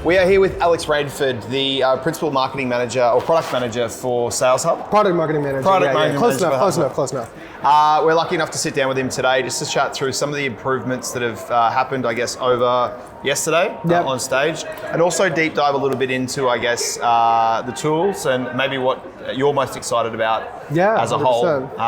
We are here with Alex Rainford, the Principal Marketing Manager or Product Manager for Sales Hub. Product Marketing Manager. Close enough. We're lucky enough to sit down with him today just to chat through some of the improvements that have happened, I guess, over yesterday on stage, and also deep dive a little bit into, I guess, the tools and maybe what you're most excited about as a 100%. Whole,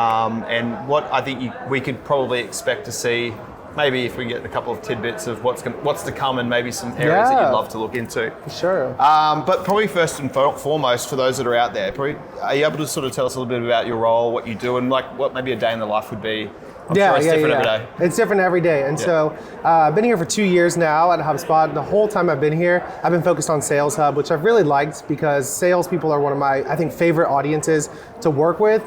and what I think we could probably expect to see. Maybe if we get a couple of tidbits of what's to come and maybe some areas that you'd love to look into. Sure. But probably first and foremost, for those that are out there, are you able to sort of tell us a little bit about your role, what you do, and like what maybe a day in the life would be? I'm sure it's different every day. It's different every day. And so I've been here for 2 years now at HubSpot. The whole time I've been here, I've been focused on Sales Hub, which I've really liked because salespeople are one of my, I think, favorite audiences to work with.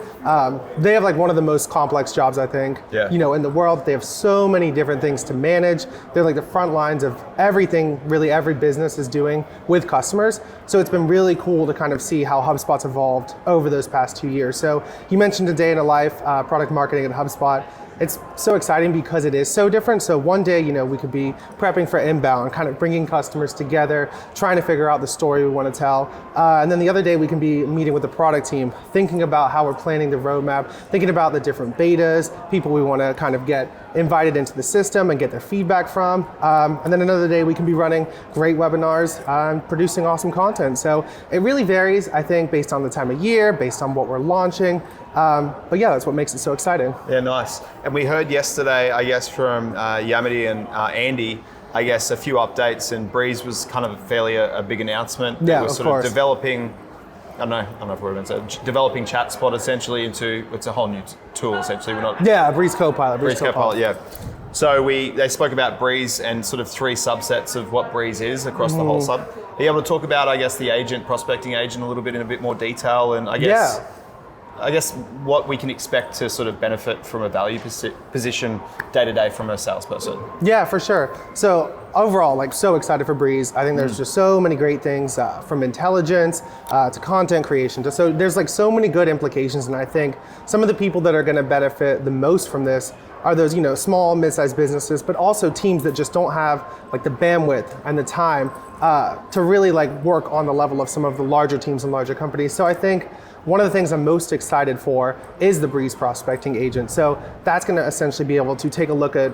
They have like one of the most complex jobs, I think, in the world. They have so many different things to manage. They're like the front lines of everything, really every business is doing with customers. So it's been really cool to kind of see how HubSpot's evolved over those past 2 years. So you mentioned a day in a life, product marketing at HubSpot. It's so exciting because it is so different. So one day, we could be prepping for inbound, kind of bringing customers together, trying to figure out the story we want to tell. And then the other day, we can be meeting with the product team, thinking about how we're planning the roadmap, thinking about the different betas, people we want to kind of get invited into the system and get their feedback from. And then another day, we can be running great webinars and producing awesome content. So it really varies, I think, based on the time of year, based on what we're launching. But yeah, that's what makes it so exciting. Yeah, nice. And we heard yesterday, I guess, from Yamity and Andy, I guess, a few updates, and Breeze was kind of fairly a big announcement. Yeah, it was sort of developing, I don't know if we're going to say, developing ChatSpot essentially it's a whole new tool essentially. Breeze Copilot. Breeze Copilot, yeah. So they spoke about Breeze and sort of 3 subsets of what Breeze is across the whole sub. Are you able to talk about, I guess, the prospecting agent a little bit in a bit more detail, and I guess what we can expect to sort of benefit from a value position day to day from a salesperson? Yeah, for sure. So overall, so excited for Breeze. I think there's just so many great things from intelligence to content creation. So there's so many good implications, and I think some of the people that are going to benefit the most from this are those small, mid-sized businesses, but also teams that just don't have the bandwidth and the time to really work on the level of some of the larger teams and larger companies. So I think one of the things I'm most excited for is the Breeze prospecting agent. So that's going to essentially be able to take a look at,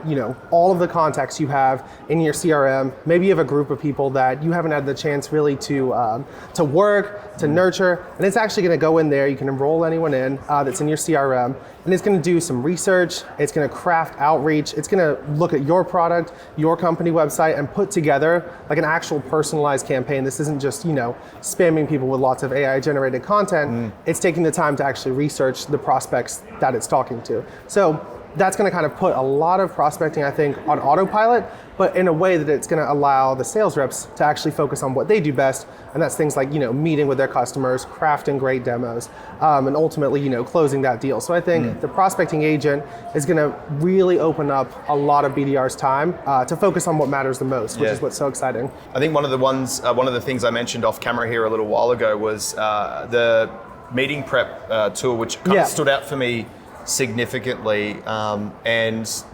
all of the contacts you have in your CRM. Maybe you have a group of people that you haven't had the chance really to work, to nurture, and it's actually going to go in there. You can enroll anyone in that's in your CRM, and it's going to do some research. It's going to craft outreach. It's going to look at your product, your company website, and put together an actual personalized campaign. This isn't just, spamming people with lots of AI generated content. It's taking the time to actually research the prospects that it's talking to. So that's going to kind of put a lot of prospecting, I think, on autopilot, but in a way that it's going to allow the sales reps to actually focus on what they do best, and that's things like, meeting with their customers, crafting great demos, and ultimately, closing that deal. So I think the prospecting agent is going to really open up a lot of BDR's time to focus on what matters the most, which is what's so exciting. I think one of the things I mentioned off camera here a little while ago was the meeting prep tool, which kind of stood out for me significantly, and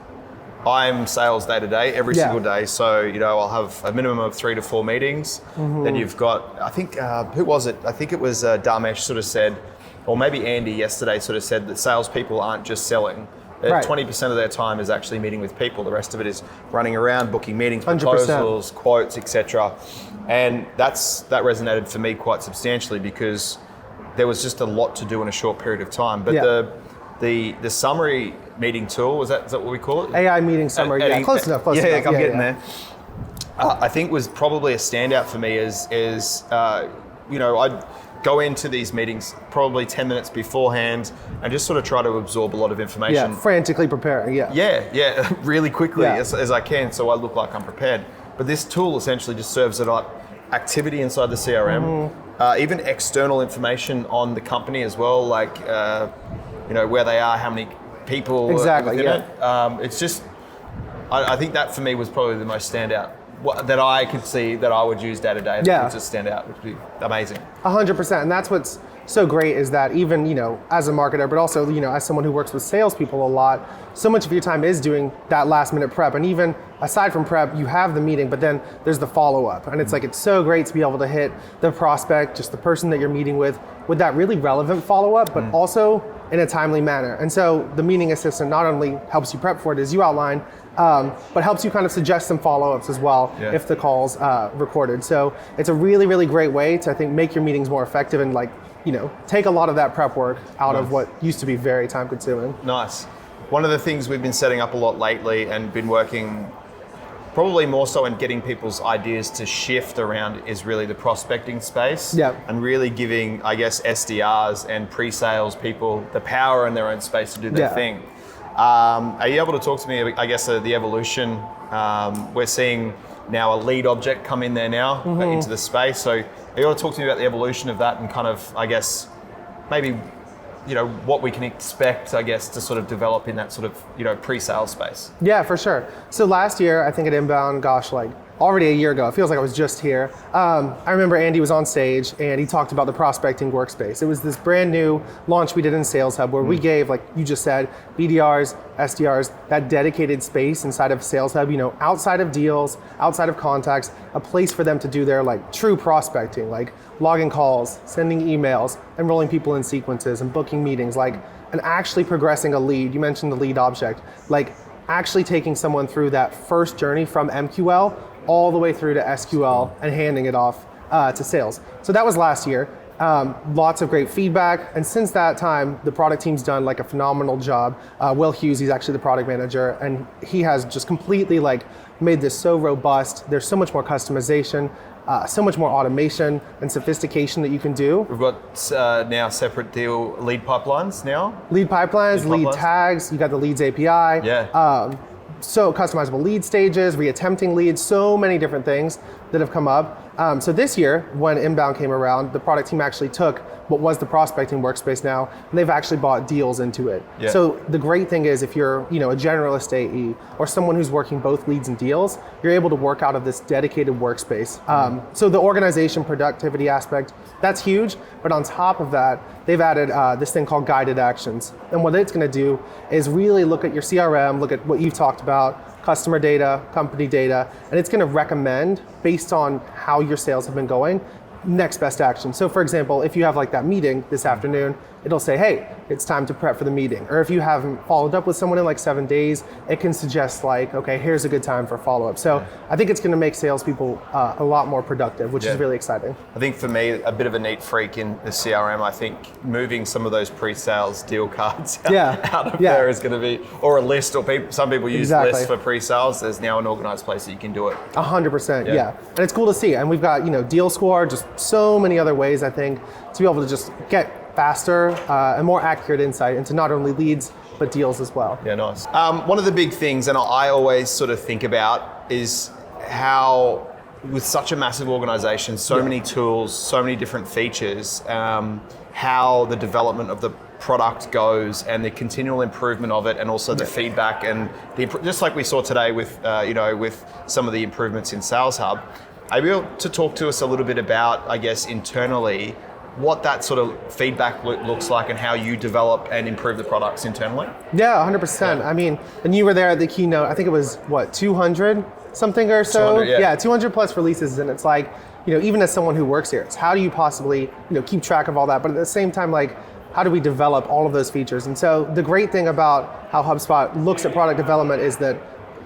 I'm sales day to day, every single day. So, I'll have a minimum of 3 to 4 meetings. Then you've got, I think, who was it? I think it was Damesh sort of said, or maybe Andy yesterday sort of said that salespeople aren't just selling. 20% of their time is actually meeting with people. The rest of it is running around, booking meetings, proposals, 100%. Quotes, etc. And that resonated for me quite substantially because there was just a lot to do in a short period of time. But the summary meeting tool, is that what we call it? AI meeting summary, close enough. I'm getting there. I think was probably a standout for me is I'd go into these meetings probably 10 minutes beforehand and just sort of try to absorb a lot of information. Yeah, frantically preparing, really quickly as I can, so I look like I'm prepared. But this tool essentially just serves it up activity inside the CRM, even external information on the company as well, where they are, how many people exactly within it. It's just, I think that for me was probably the most standout that I could see that I would use day to day that would just stand out, which would be amazing. 100%, and that's what's so great is that even, as a marketer, but also, as someone who works with salespeople a lot, so much of your time is doing that last minute prep. And even aside from prep, you have the meeting, but then there's the follow-up. And it's like, it's so great to be able to hit the prospect, just the person that you're meeting with that really relevant follow-up, but also in a timely manner. And so the meeting assistant not only helps you prep for it as you outlined, but helps you kind of suggest some follow-ups as well if the call's recorded. So it's a really, really great way to, I think, make your meetings more effective and take a lot of that prep work out of what used to be very time consuming. Nice. One of the things we've been setting up a lot lately and been working probably more so in getting people's ideas to shift around is really the prospecting space. And really giving, I guess, SDRs and pre-sales people the power in their own space to do their thing. Are you able to talk to me, I guess, the evolution? We're seeing now a lead object come in there now into the space. So are you able to talk to me about the evolution of that and kind of, I guess, maybe, what we can expect, I guess, to sort of develop in that sort of, pre-sales space? Yeah, for sure. So last year, I think at Inbound, already a year ago, it feels like I was just here. I remember Andy was on stage and he talked about the prospecting workspace. It was this brand new launch we did in Sales Hub where we gave, like you just said, BDRs, SDRs, that dedicated space inside of Sales Hub, outside of deals, outside of contacts, a place for them to do their true prospecting, like logging calls, sending emails, enrolling people in sequences and booking meetings, and actually progressing a lead. You mentioned the lead object, actually taking someone through that first journey from MQL all the way through to SQL and handing it off to sales. So that was last year. Lots of great feedback. And since that time, the product team's done a phenomenal job. Will Hughes, he's actually the product manager, and he has just completely made this so robust. There's so much more customization, so much more automation and sophistication that you can do. We've got now separate deal lead pipelines now. Lead pipelines, lead tags, you got the leads API. So customizable lead stages, reattempting leads, so many different things that have come up. So this year, when Inbound came around, the product team actually took what was the prospecting workspace now, and they've actually bought deals into it. So the great thing is if you're a generalist AE or someone who's working both leads and deals, you're able to work out of this dedicated workspace. So the organization productivity aspect, that's huge, but on top of that, they've added this thing called guided actions. And what it's gonna do is really look at your CRM, look at what you've talked about, customer data, company data, and it's going to recommend, based on how your sales have been going, next best action. So for example, if you have that meeting this afternoon, it'll say, hey, it's time to prep for the meeting. Or if you haven't followed up with someone in 7 days, it can suggest okay, here's a good time for follow-up. So I think it's going to make salespeople a lot more productive, which is really exciting. I think for me, a bit of a neat freak in the CRM, I think moving some of those pre-sales deal cards out of there is going to be, or a list, or some people use lists for pre-sales. There's now an organized place that you can do it. 100%, And it's cool to see. And we've got, deal score, just so many other ways, I think, to be able to just get faster and more accurate insight into not only leads, but deals as well. Yeah, nice. One of the big things, and I always sort of think about, is how with such a massive organization, so many tools, so many different features, how the development of the product goes and the continual improvement of it, and also the feedback and just like we saw today with with some of the improvements in Sales Hub. Are you able to talk to us a little bit about, I guess, internally, what that sort of feedback looks like and how you develop and improve the products internally? Yeah, 100%. I mean, and you were there at the keynote, I think it was, 200 something or so? 200 plus releases, and it's even as someone who works here, it's how do you possibly, keep track of all that, but at the same time, how do we develop all of those features? And so the great thing about how HubSpot looks at product development is that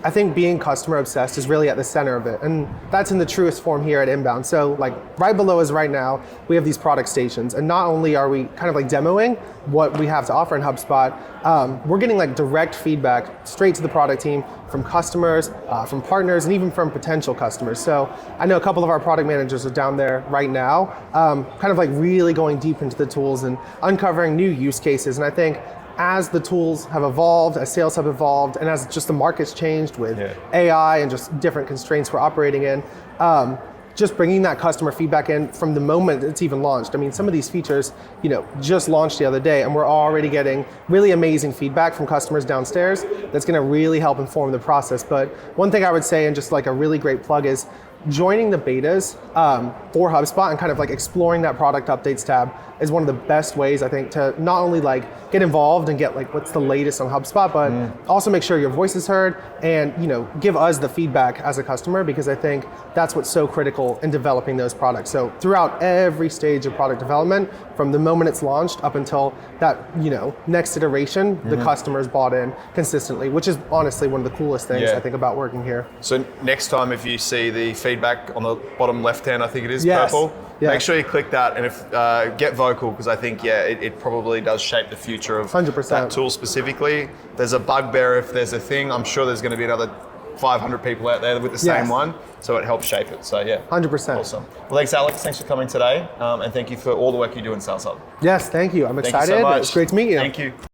I think being customer obsessed is really at the center of it. And that's in the truest form here at Inbound. So right below us right now, we have these product stations. And not only are we kind of demoing what we have to offer in HubSpot, we're getting direct feedback straight to the product team from customers, from partners, and even from potential customers. So I know a couple of our product managers are down there right now, kind of really going deep into the tools and uncovering new use cases. And I think as the tools have evolved, as sales have evolved, and as just the market's changed with AI and just different constraints we're operating in, just bringing that customer feedback in from the moment it's even launched. I mean, some of these features, just launched the other day, and we're already getting really amazing feedback from customers downstairs that's gonna really help inform the process. But one thing I would say, and just like a really great plug, is joining the betas for HubSpot and kind of like exploring that product updates tab is one of the best ways, I think, to not only like get involved and get like what's the latest on HubSpot, but also make sure your voice is heard and give us the feedback as a customer, because I think that's what's so critical in developing those products. So throughout every stage of product development, from the moment it's launched up until that next iteration, the customers bought in consistently, which is honestly one of the coolest things I think about working here. So next time if you see the feedback on the bottom left hand, I think it is purple, make sure you click that, and if get vocal, because I think it probably does shape the future of 100%. that tool specifically. There's a bugbear, if there's a thing, I'm sure there's going to be another 500 people out there with the same one, so it helps shape it. So yeah, 100%. Awesome. Well, thanks Alex, thanks for coming today, and thank you for all the work you do in Sales Hub. Yes, thank you. I'm excited. Thank you so much. It's great to meet you. Thank you.